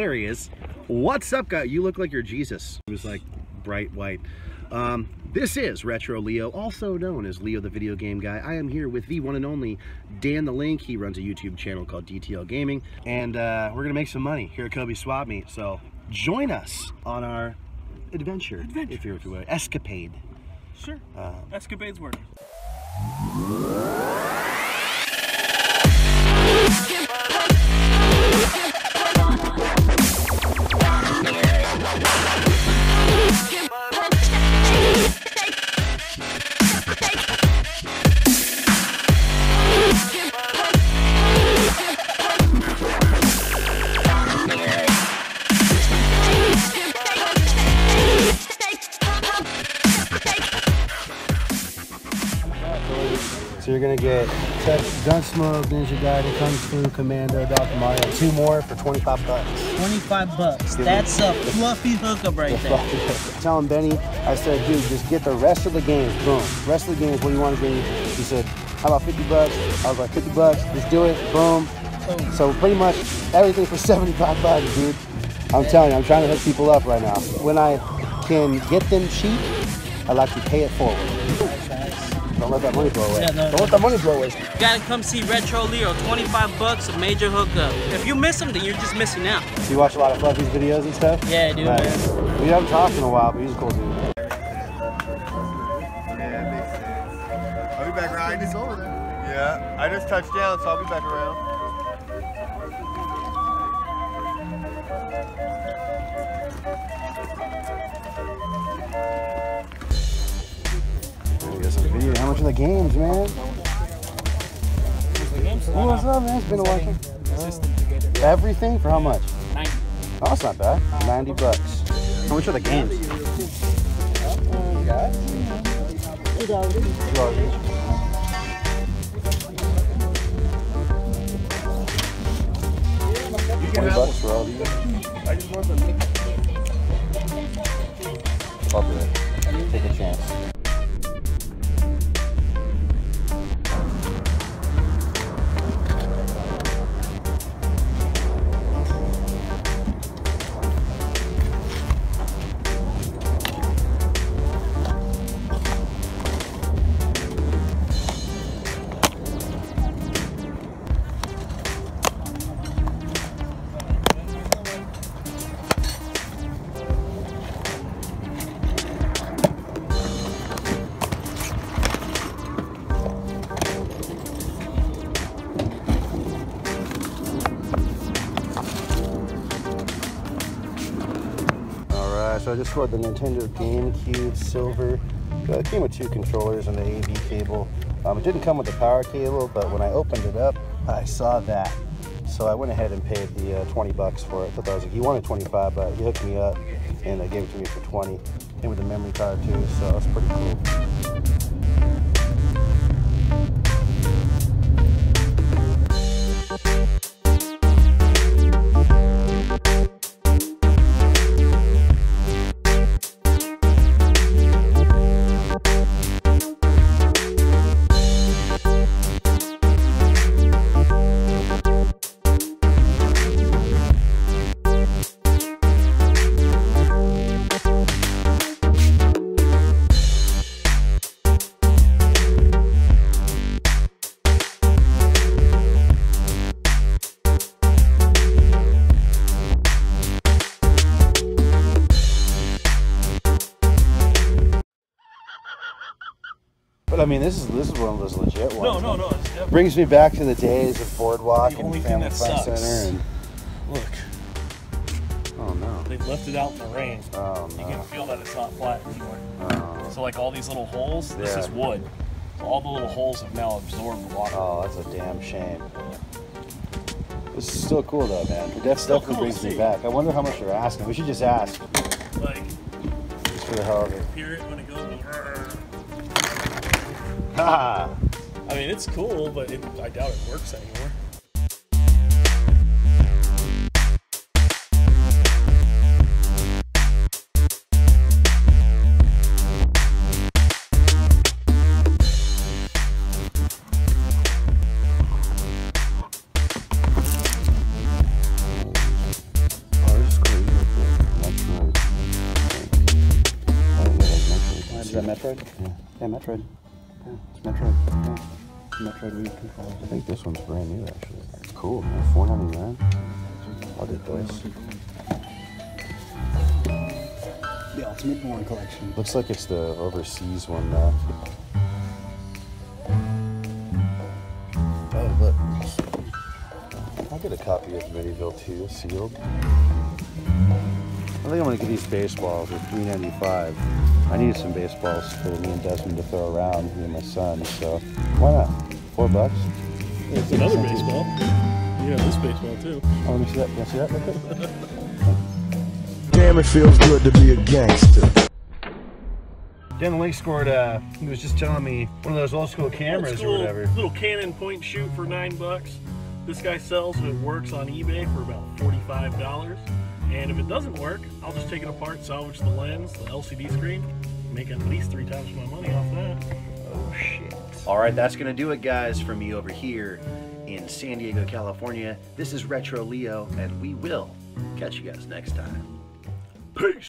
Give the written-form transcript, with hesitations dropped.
there he is. What's up, guy? You look like you're Jesus. He was like bright white. This is Retro Leo, also known as Leo the Video Game Guy. I am here with the one and only Dan the Link. He runs a YouTube channel called DTL Gaming, and we're gonna make some money here at Kobeys Swap Meet. So join us on our adventure. If you will, escapade. Sure. Escapades work. So you're gonna get Gunsmoke, Ninja Gaiden, Kung Fu, Commando, Dr. Mario, 2 more for 25 bucks. 25 bucks. That's a fluffy hookup right there. Telling Benny, I said, dude, just get the rest of the games. Boom. Rest of the games, what do you want to do? He said, how about 50 bucks? I was like, 50 bucks, let's do it. Boom. So pretty much everything for 75 bucks, dude. I'm telling you, I'm trying to hook people up right now. When I can get them cheap, I like to pay it forward. Don't let that money blow away. Yeah, Don't let that money blow away. You gotta come see Retro Leo, 25 bucks, a major hookup. If you miss him, then you're just missing out. Do you watch a lot of Fluffy's videos and stuff? Yeah, I do, nice. man. We haven't talked in a while, but he's a cool dude. Yeah, it makes sense. I'll be back around. It's over there. Yeah, I just touched down, so I'll be back around. How much are the games, man? Oh, what's up, man? It's been a while. Everything for how much? 90. Oh, that's not bad. 90 bucks. How much are the games? $2 each. $20 for all these. I just want them. I'll do it. Take a chance. So I just scored the Nintendo GameCube Silver. It came with 2 controllers and the AV cable. It didn't come with the power cable, but when I opened it up, I saw that. So I went ahead and paid the 20 bucks for it. I thought that was, he wanted 25, but he hooked me up and they gave it to me for 20. Came with a memory card too, so that's pretty cool. But I mean, this is one of those legit ones. No. Brings me back to the days of Boardwalk The only and thing Family that Fun sucks. Center. And Look, oh no, they've left it out in the rain. oh You can no, feel that it's not flat anymore. oh, So like all these little holes, this Yeah. is wood. So all the little holes have now absorbed the water. oh, that's a damn shame. This is still cool though, man. It still definitely cool to brings me see. back. I wonder how much they're asking. We should just ask, Like, just for the hell of it. hear it when it goes. Ha! I mean, it's cool, but I doubt it works anymore. that Metroid? Yeah. Yeah, Metroid. Yeah, it's Metroid. Yeah. Metroid Wii controller. I think this one's brand new, actually. Cool, man. $4.99. I'll get this. The Ultimate Born Collection. Looks like it's the overseas one now. Oh, look. I'll get a copy of Medieval 2 sealed. I think I'm gonna get these baseballs for $3.95. I needed some baseballs for me and Desmond to throw around, me and my son, so why not? $4? It's another baseball. You have this baseball too. Oh, let me see that. Can I see that real quick? Damn, it feels good to be a gangster. Dan Link scored, he was just telling me, one of those old school cameras or whatever. Little Canon point and shoot for $9. This guy sells it works on eBay for about $45. And if it doesn't work, I'll just take it apart, salvage the lens, the LCD screen, make at least 3 times my money off that. Oh shit. All right, that's gonna do it, guys, for me over here in San Diego, California. This is Retro Leo, and we will catch you guys next time. Peace.